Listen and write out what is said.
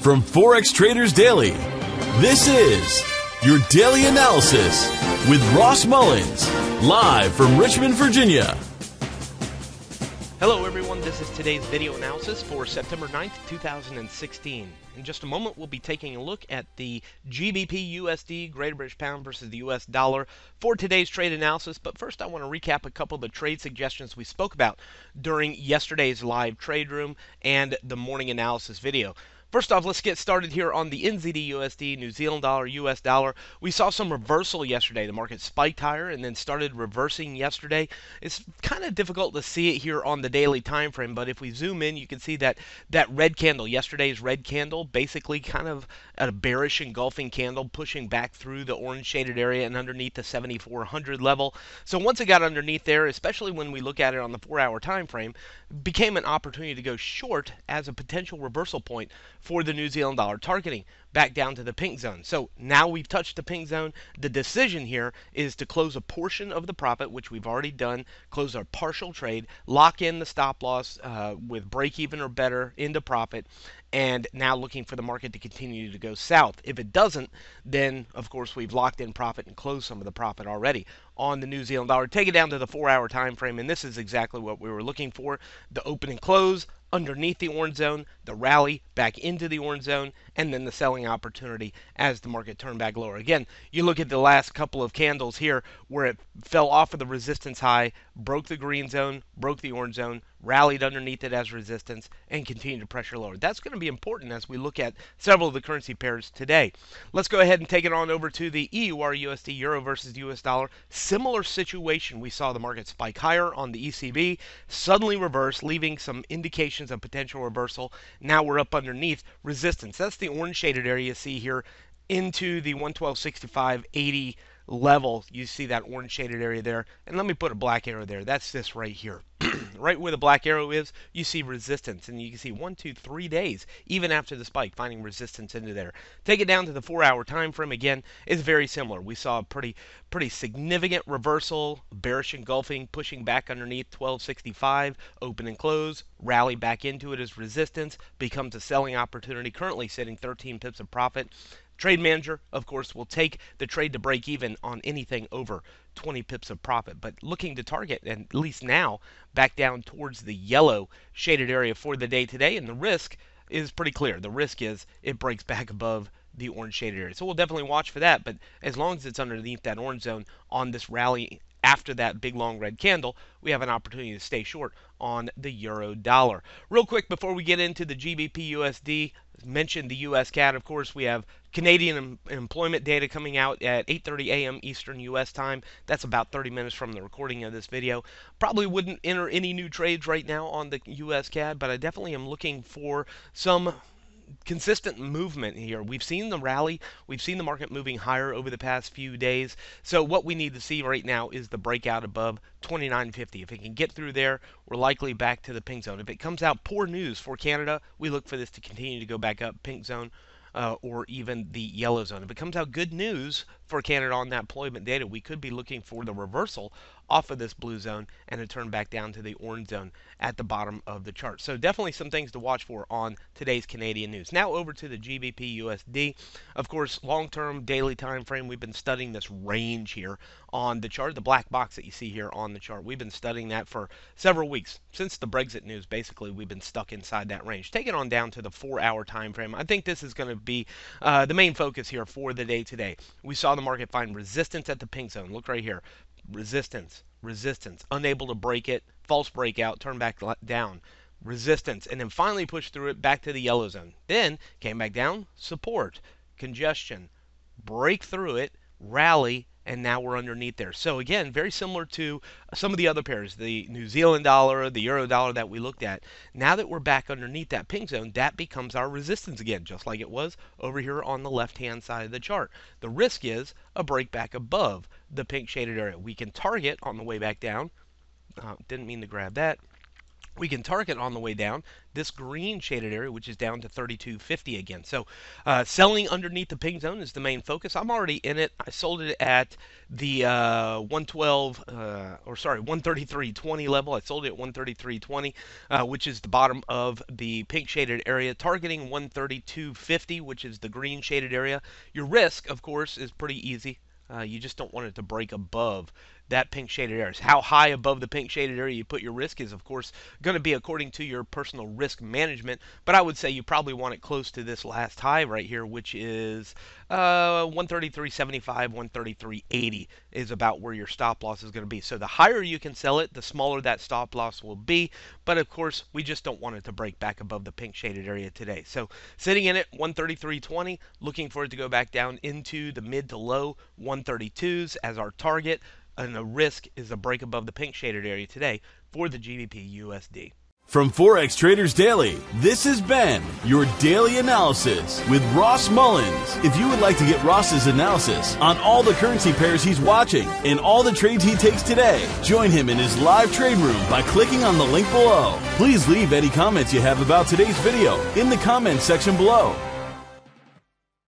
From Forex Traders Daily, this is your daily analysis with Ross Mullins, live from Richmond, Virginia. Hello everyone, this is today's video analysis for September 9th, 2016. In just a moment, we'll be taking a look at the GBPUSD, Great British Pound versus the US dollar for today's trade analysis. But first, I want to recap a couple of the trade suggestions we spoke about during yesterday's live trade room and the morning analysis video. First off, let's get started here on the NZD-USD, New Zealand dollar, US dollar. We saw some reversal yesterday. The market spiked higher and then started reversing yesterday. It's kind of difficult to see it here on the daily time frame, but if we zoom in, you can see that red candle, yesterday's red candle, basically kind of a bearish engulfing candle pushing back through the orange shaded area and underneath the 7,400 level. So once it got underneath there, especially when we look at it on the 4-hour time frame, became an opportunity to go short as a potential reversal point for the New Zealand dollar, targeting back down to the pink zone. So now we've touched the pink zone. The decision here is to close a portion of the profit, which we've already done, close our partial trade, lock in the stop loss with break even or better into profit, and now looking for the market to continue to go south. If it doesn't, then of course we've locked in profit and closed some of the profit already on the New Zealand dollar. Take it down to the 4-hour time frame, and this is exactly what we were looking for. The open and close underneath the orange zone, the rally back into the orange zone, and then the selling opportunity as the market turned back lower. Again, you look at the last couple of candles here where it fell off of the resistance high, broke the green zone, broke the orange zone, rallied underneath it as resistance, and continued to pressure lower. That's going to be important as we look at several of the currency pairs today. Let's go ahead and take it on over to the EURUSD, Euro versus US dollar. Similar situation. We saw the market spike higher on the ECB, suddenly reverse, leaving some indications of potential reversal. Now we're up underneath resistance. That's the orange shaded area you see here into the 112.65.80 level. You see that orange shaded area there, and let me put a black arrow there. That's this right here. Right where the black arrow is, you see resistance, and you can see 1, 2, 3 days even after the spike finding resistance into there. Take it down to the 4-hour time frame. Again, it's very similar. We saw a pretty significant reversal, bearish engulfing, pushing back underneath 1265, open and close, rally back into it as resistance, becomes a selling opportunity, currently sitting 13 pips of profit. Trade manager, of course, will take the trade to break even on anything over 20 pips of profit, but looking to target, and at least now, back down towards the yellow shaded area for the day today, and the risk is pretty clear. The risk is it breaks back above the orange shaded area. So we'll definitely watch for that, but as long as it's underneath that orange zone on this rally after that big long red candle, we have an opportunity to stay short on the euro dollar. Real quick before we get into the GBPUSD, mentioned the US CAD. Of course, we have Canadian employment data coming out at 8:30 a.m. Eastern US time. That's about 30 minutes from the recording of this video. Probably wouldn't enter any new trades right now on the US CAD, but I definitely am looking for some consistent movement here. We've seen the rally. We've seen the market moving higher over the past few days. So what we need to see right now is the breakout above 29.50. If it can get through there, we're likely back to the pink zone. If it comes out poor news for Canada, we look for this to continue to go back up pink zone or even the yellow zone. If it comes out good news for Canada on that employment data, we could be looking for the reversal off of this blue zone and a turn back down to the orange zone at the bottom of the chart. So definitely some things to watch for on today's Canadian news. Now over to the GBPUSD. Of course, long-term daily time frame, we've been studying this range here on the chart, the black box that you see here on the chart. We've been studying that for several weeks. Since the Brexit news, basically, we've been stuck inside that range. Take it on down to the 4-hour time frame. I think this is going to be the main focus here for the day today. We saw the market find resistance at the pink zone. Look right here. Resistance, resistance, unable to break it, false breakout, turn back down, resistance, and then finally push through it back to the yellow zone. Then came back down, support, congestion, break through it, rally, and now we're underneath there. So again, very similar to some of the other pairs, the New Zealand dollar, the euro dollar that we looked at. Now that we're back underneath that pink zone, that becomes our resistance again, just like it was over here on the left-hand side of the chart. The risk is a break back above the pink shaded area. We can target on the way back down. Didn't mean to grab that. we can target on the way down this green shaded area, which is down to 32.50 again. So selling underneath the pink zone is the main focus. I'm already in it. I sold it at the 133.20 level. I sold it at 133.20, which is the bottom of the pink shaded area, targeting 132.50, which is the green shaded area. Your risk, of course, is pretty easy. You just don't want it to break above that pink shaded area. How high above the pink shaded area you put your risk is, of course, going to be according to your personal risk management. But I would say you probably want it close to this last high right here, which is 133.75, 133.80 is about where your stop loss is going to be. So the higher you can sell it, the smaller that stop loss will be. But of course, we just don't want it to break back above the pink shaded area today. So sitting in it, 133.20, looking for it to go back down into the mid to low 132s as our target. And the risk is a break above the pink shaded area today for the GBPUSD. From Forex Traders Daily, this has been your daily analysis with Ross Mullins. If you would like to get Ross's analysis on all the currency pairs he's watching and all the trades he takes today, join him in his live trade room by clicking on the link below. Please leave any comments you have about today's video in the comments section below.